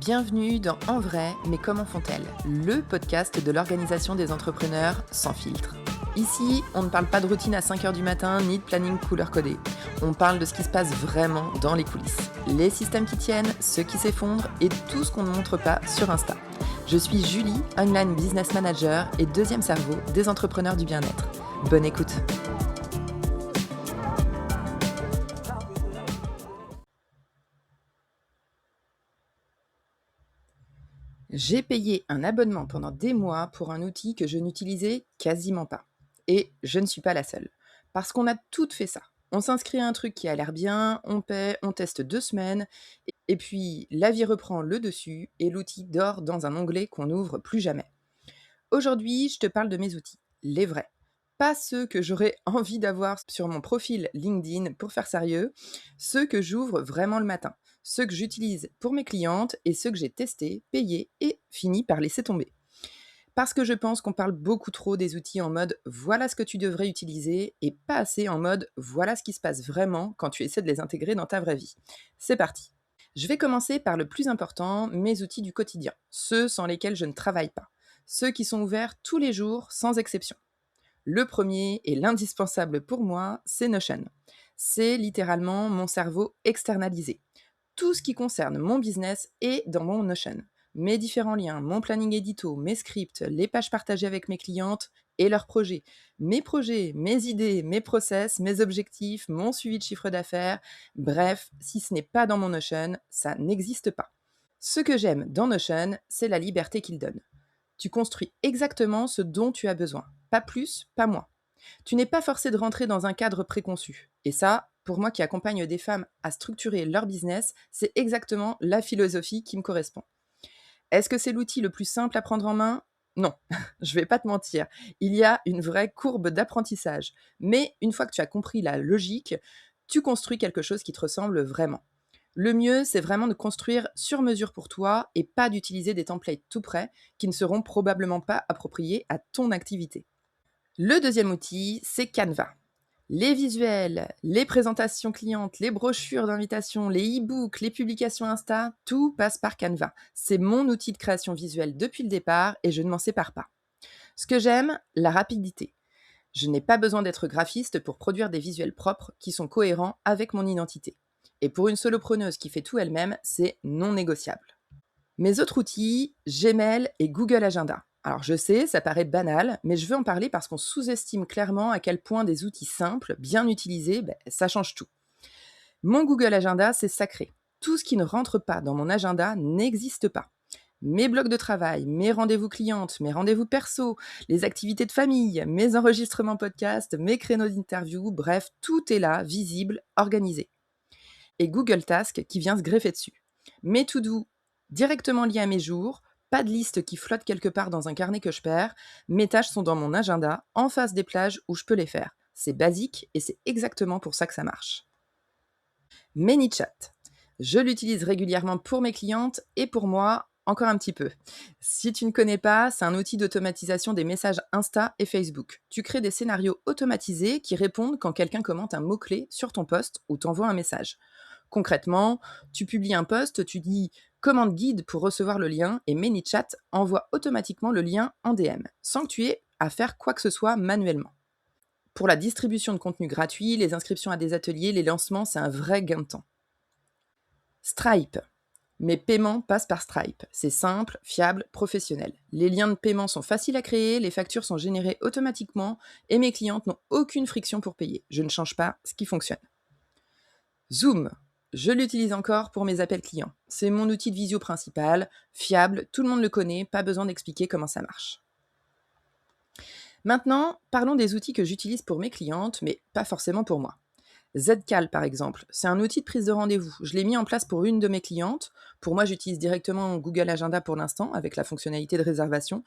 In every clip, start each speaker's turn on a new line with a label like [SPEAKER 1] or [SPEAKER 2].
[SPEAKER 1] Bienvenue dans En vrai, mais comment font-elles? Le podcast de l'organisation des entrepreneurs sans filtre. Ici, on ne parle pas de routine à 5h du matin, ni de planning couleur codé. On parle de ce qui se passe vraiment dans les coulisses. Les systèmes qui tiennent, ceux qui s'effondrent et tout ce qu'on ne montre pas sur Insta. Je suis Julie, Online Business Manager et deuxième cerveau des entrepreneurs du bien-être. Bonne écoute! J'ai payé un abonnement pendant des mois pour un outil que je n'utilisais quasiment pas. Et je ne suis pas la seule. Parce qu'on a toutes fait ça. On s'inscrit à un truc qui a l'air bien, on paie, on teste 2 semaines, et puis la vie reprend le dessus et l'outil dort dans un onglet qu'on n'ouvre plus jamais. Aujourd'hui, je te parle de mes outils, les vrais. Pas ceux que j'aurais envie d'avoir sur mon profil LinkedIn pour faire sérieux, ceux que j'ouvre vraiment le matin, ceux que j'utilise pour mes clientes et ceux que j'ai testés, payés et fini par laisser tomber. Parce que je pense qu'on parle beaucoup trop des outils en mode voilà ce que tu devrais utiliser et pas assez en mode voilà ce qui se passe vraiment quand tu essaies de les intégrer dans ta vraie vie. C'est parti. Je vais commencer par le plus important, mes outils du quotidien, ceux sans lesquels je ne travaille pas, ceux qui sont ouverts tous les jours sans exception. Le premier et l'indispensable pour moi, c'est Notion. C'est littéralement mon cerveau externalisé. Tout ce qui concerne mon business est dans mon Notion. Mes différents liens, mon planning édito, mes scripts, les pages partagées avec mes clientes et leurs projets, mes idées, mes process, mes objectifs, mon suivi de chiffre d'affaires. Bref, si ce n'est pas dans mon Notion, ça n'existe pas. Ce que j'aime dans Notion, c'est la liberté qu'il donne. Tu construis exactement ce dont tu as besoin. Pas plus, pas moins. Tu n'es pas forcé de rentrer dans un cadre préconçu. Et ça, pour moi qui accompagne des femmes à structurer leur business, c'est exactement la philosophie qui me correspond. Est-ce que c'est l'outil le plus simple à prendre en main? Non, je vais pas te mentir. Il y a une vraie courbe d'apprentissage. Mais une fois que tu as compris la logique, tu construis quelque chose qui te ressemble vraiment. Le mieux, c'est vraiment de construire sur mesure pour toi et pas d'utiliser des templates tout prêts qui ne seront probablement pas appropriés à ton activité. Le deuxième outil, c'est Canva. Les visuels, les présentations clientes, les brochures d'invitation, les e-books, les publications Insta, tout passe par Canva. C'est mon outil de création visuelle depuis le départ et je ne m'en sépare pas. Ce que j'aime, la rapidité. Je n'ai pas besoin d'être graphiste pour produire des visuels propres qui sont cohérents avec mon identité. Et pour une solopreneuse qui fait tout elle-même, c'est non négociable. Mes autres outils, Gmail et Google Agenda. Alors je sais, ça paraît banal, mais je veux en parler parce qu'on sous-estime clairement à quel point des outils simples, bien utilisés, ça change tout. Mon Google Agenda, c'est sacré. Tout ce qui ne rentre pas dans mon agenda n'existe pas. Mes blocs de travail, mes rendez-vous clientes, mes rendez-vous perso, les activités de famille, mes enregistrements podcast, mes créneaux d'interview, bref, tout est là, visible, organisé. Et Google Task qui vient se greffer dessus. Mes to-do directement liés à mes jours, pas de liste qui flotte quelque part dans un carnet que je perds, mes tâches sont dans mon agenda, en face des plages où je peux les faire. C'est basique et c'est exactement pour ça que ça marche. ManyChat. Je l'utilise régulièrement pour mes clientes et pour moi, encore un petit peu. Si tu ne connais pas, c'est un outil d'automatisation des messages Insta et Facebook. Tu crées des scénarios automatisés qui répondent quand quelqu'un commente un mot-clé sur ton post ou t'envoie un message. Concrètement, tu publies un post, tu dis commande guide pour recevoir le lien et ManyChat envoie automatiquement le lien en DM, sans que tu aies à faire quoi que ce soit manuellement. Pour la distribution de contenu gratuit, les inscriptions à des ateliers, les lancements, c'est un vrai gain de temps. Stripe. Mes paiements passent par Stripe. C'est simple, fiable, professionnel. Les liens de paiement sont faciles à créer, les factures sont générées automatiquement et mes clientes n'ont aucune friction pour payer. Je ne change pas ce qui fonctionne. Zoom. Je l'utilise encore pour mes appels clients. C'est mon outil de visio principal, fiable, tout le monde le connaît, pas besoin d'expliquer comment ça marche. Maintenant, parlons des outils que j'utilise pour mes clientes, mais pas forcément pour moi. Zcal par exemple, c'est un outil de prise de rendez-vous. Je l'ai mis en place pour une de mes clientes. Pour moi, j'utilise directement Google Agenda pour l'instant avec la fonctionnalité de réservation.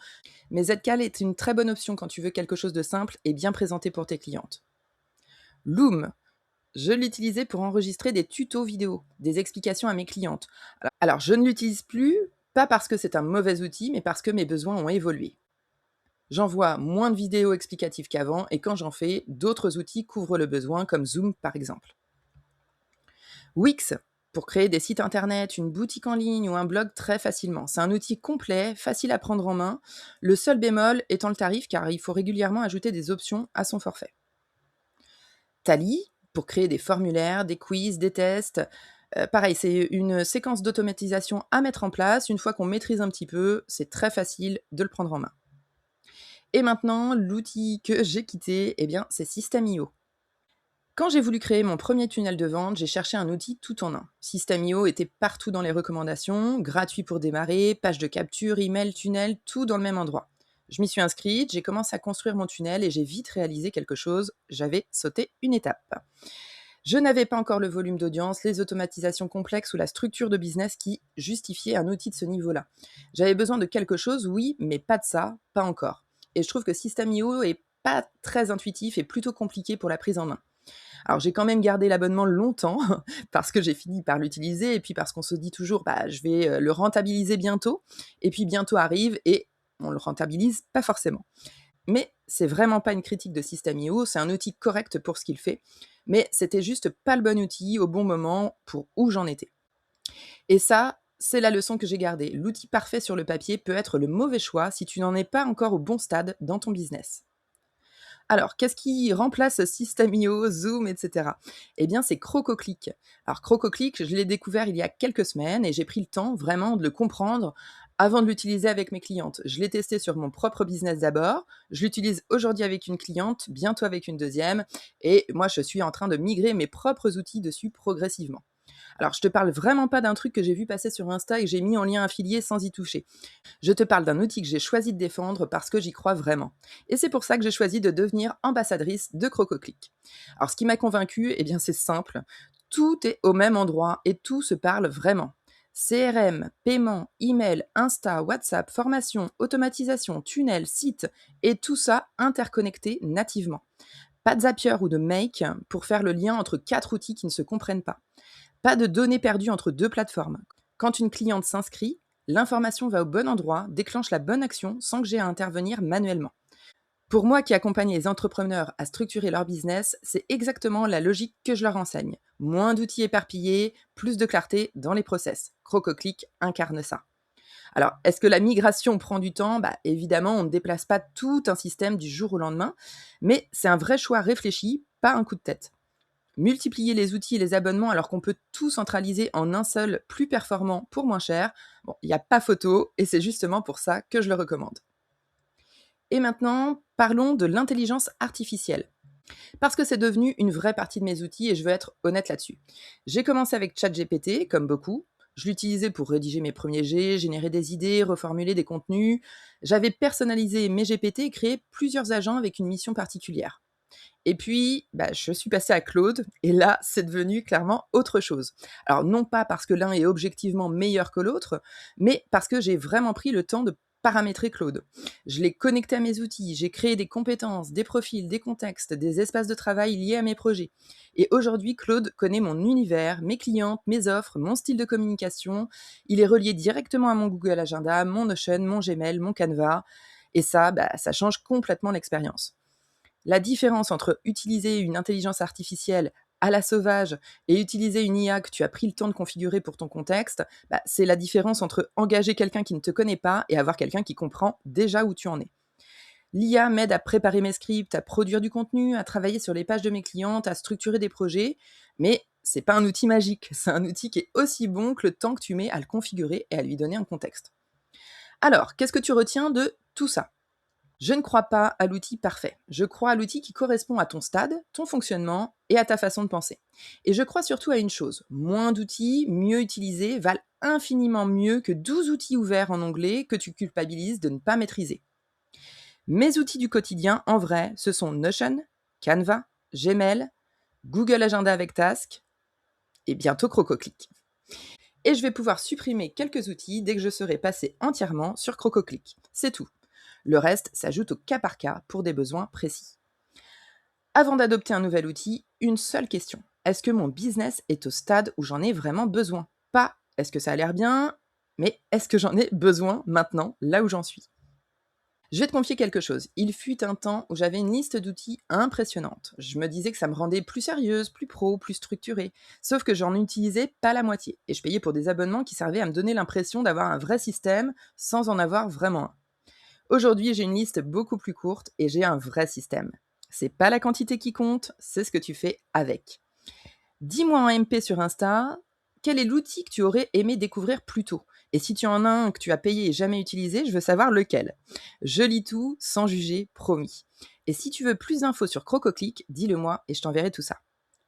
[SPEAKER 1] Mais Zcal est une très bonne option quand tu veux quelque chose de simple et bien présenté pour tes clientes. Loom, je l'utilisais pour enregistrer des tutos vidéo, des explications à mes clientes. Alors, je ne l'utilise plus, pas parce que c'est un mauvais outil, mais parce que mes besoins ont évolué. J'envoie moins de vidéos explicatives qu'avant et quand j'en fais, d'autres outils couvrent le besoin comme Zoom par exemple. Wix, pour créer des sites internet, une boutique en ligne ou un blog très facilement. C'est un outil complet, facile à prendre en main. Le seul bémol étant le tarif car il faut régulièrement ajouter des options à son forfait. Tally, pour créer des formulaires, des quiz, des tests. Pareil, c'est une séquence d'automatisation à mettre en place. Une fois qu'on maîtrise un petit peu, c'est très facile de le prendre en main. Et maintenant, l'outil que j'ai quitté, eh bien, c'est System.io. Quand j'ai voulu créer mon premier tunnel de vente, j'ai cherché un outil tout en un. System.io était partout dans les recommandations, gratuit pour démarrer, page de capture, email, tunnel, tout dans le même endroit. Je m'y suis inscrite, j'ai commencé à construire mon tunnel et j'ai vite réalisé quelque chose, j'avais sauté une étape. Je n'avais pas encore le volume d'audience, les automatisations complexes ou la structure de business qui justifiait un outil de ce niveau-là. J'avais besoin de quelque chose, oui, mais pas de ça, pas encore. Et je trouve que System.io est pas très intuitif et plutôt compliqué pour la prise en main. Alors j'ai quand même gardé l'abonnement longtemps parce que j'ai fini par l'utiliser et puis parce qu'on se dit toujours: «Bah, je vais, le rentabiliser bientôt» et puis bientôt arrive et on le rentabilise pas forcément. Mais c'est vraiment pas une critique de System.io, c'est un outil correct pour ce qu'il fait, mais c'était juste pas le bon outil au bon moment pour où j'en étais. Et ça, c'est la leçon que j'ai gardée. L'outil parfait sur le papier peut être le mauvais choix si tu n'en es pas encore au bon stade dans ton business. Alors, qu'est-ce qui remplace System.io, Zoom, et cetera? Eh bien, c'est Crococlick. Alors, Crococlick, je l'ai découvert il y a quelques semaines et j'ai pris le temps vraiment de le comprendre avant de l'utiliser avec mes clientes. Je l'ai testé sur mon propre business d'abord, je l'utilise aujourd'hui avec une cliente, bientôt avec une deuxième, et moi, je suis en train de migrer mes propres outils dessus progressivement. Alors, je te parle vraiment pas d'un truc que j'ai vu passer sur Insta et que j'ai mis en lien affilié sans y toucher. Je te parle d'un outil que j'ai choisi de défendre parce que j'y crois vraiment. Et c'est pour ça que j'ai choisi de devenir ambassadrice de Crococlick. Alors ce qui m'a convaincue, eh bien c'est simple. Tout est au même endroit et tout se parle vraiment. CRM, paiement, email, Insta, WhatsApp, formation, automatisation, tunnel, site, et tout ça interconnecté nativement. Pas de Zapier ou de Make pour faire le lien entre quatre outils qui ne se comprennent pas. Pas de données perdues entre deux plateformes. Quand une cliente s'inscrit, l'information va au bon endroit, déclenche la bonne action sans que j'ai à intervenir manuellement. Pour moi qui accompagne les entrepreneurs à structurer leur business, c'est exactement la logique que je leur enseigne. Moins d'outils éparpillés, plus de clarté dans les process. Crococlick incarne ça. Alors, est-ce que la migration prend du temps? Bah, évidemment, on ne déplace pas tout un système du jour au lendemain, mais c'est un vrai choix réfléchi, pas un coup de tête. Multiplier les outils et les abonnements alors qu'on peut tout centraliser en un seul, plus performant pour moins cher, bon, il n'y a pas photo et c'est justement pour ça que je le recommande. Et maintenant, parlons de l'intelligence artificielle. Parce que c'est devenu une vraie partie de mes outils et je veux être honnête là-dessus. J'ai commencé avec ChatGPT, comme beaucoup. Je l'utilisais pour rédiger mes premiers jets, générer des idées, reformuler des contenus. J'avais personnalisé mes GPT et créé plusieurs agents avec une mission particulière. Et puis, bah, je suis passée à Claude et là, c'est devenu clairement autre chose. Alors non pas parce que l'un est objectivement meilleur que l'autre, mais parce que j'ai vraiment pris le temps de paramétrer Claude. Je l'ai connecté à mes outils, j'ai créé des compétences, des profils, des contextes, des espaces de travail liés à mes projets. Et aujourd'hui, Claude connaît mon univers, mes clientes, mes offres, mon style de communication. Il est relié directement à mon Google Agenda, mon Notion, mon Gmail, mon Canva. Et ça, bah, ça change complètement l'expérience. La différence entre utiliser une intelligence artificielle à la sauvage et utiliser une IA que tu as pris le temps de configurer pour ton contexte, bah, c'est la différence entre engager quelqu'un qui ne te connaît pas et avoir quelqu'un qui comprend déjà où tu en es. L'IA m'aide à préparer mes scripts, à produire du contenu, à travailler sur les pages de mes clientes, à structurer des projets, mais c'est pas un outil magique, c'est un outil qui est aussi bon que le temps que tu mets à le configurer et à lui donner un contexte. Alors, qu'est-ce que tu retiens de tout ça? Je ne crois pas à l'outil parfait. Je crois à l'outil qui correspond à ton stade, ton fonctionnement et à ta façon de penser. Et je crois surtout à une chose, moins d'outils, mieux utilisés, valent infiniment mieux que 12 outils ouverts en onglet que tu culpabilises de ne pas maîtriser. Mes outils du quotidien, en vrai, ce sont Notion, Canva, Gmail, Google Agenda avec Task et bientôt Crococlick. Et je vais pouvoir supprimer quelques outils dès que je serai passé entièrement sur Crococlick. C'est tout. Le reste s'ajoute au cas par cas pour des besoins précis. Avant d'adopter un nouvel outil, une seule question. Est-ce que mon business est au stade où j'en ai vraiment besoin? Pas est-ce que ça a l'air bien, mais est-ce que j'en ai besoin maintenant, là où j'en suis? Je vais te confier quelque chose. Il fut un temps où j'avais une liste d'outils impressionnante. Je me disais que ça me rendait plus sérieuse, plus pro, plus structurée. Sauf que j'en utilisais pas la moitié. Et je payais pour des abonnements qui servaient à me donner l'impression d'avoir un vrai système sans en avoir vraiment un. Aujourd'hui, j'ai une liste beaucoup plus courte et j'ai un vrai système. C'est pas la quantité qui compte, c'est ce que tu fais avec. Dis-moi en MP sur Insta, quel est l'outil que tu aurais aimé découvrir plus tôt? Et si tu en as un que tu as payé et jamais utilisé, je veux savoir lequel. Je lis tout sans juger, promis. Et si tu veux plus d'infos sur Crococlick, dis-le moi et je t'enverrai tout ça.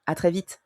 [SPEAKER 1] À très vite.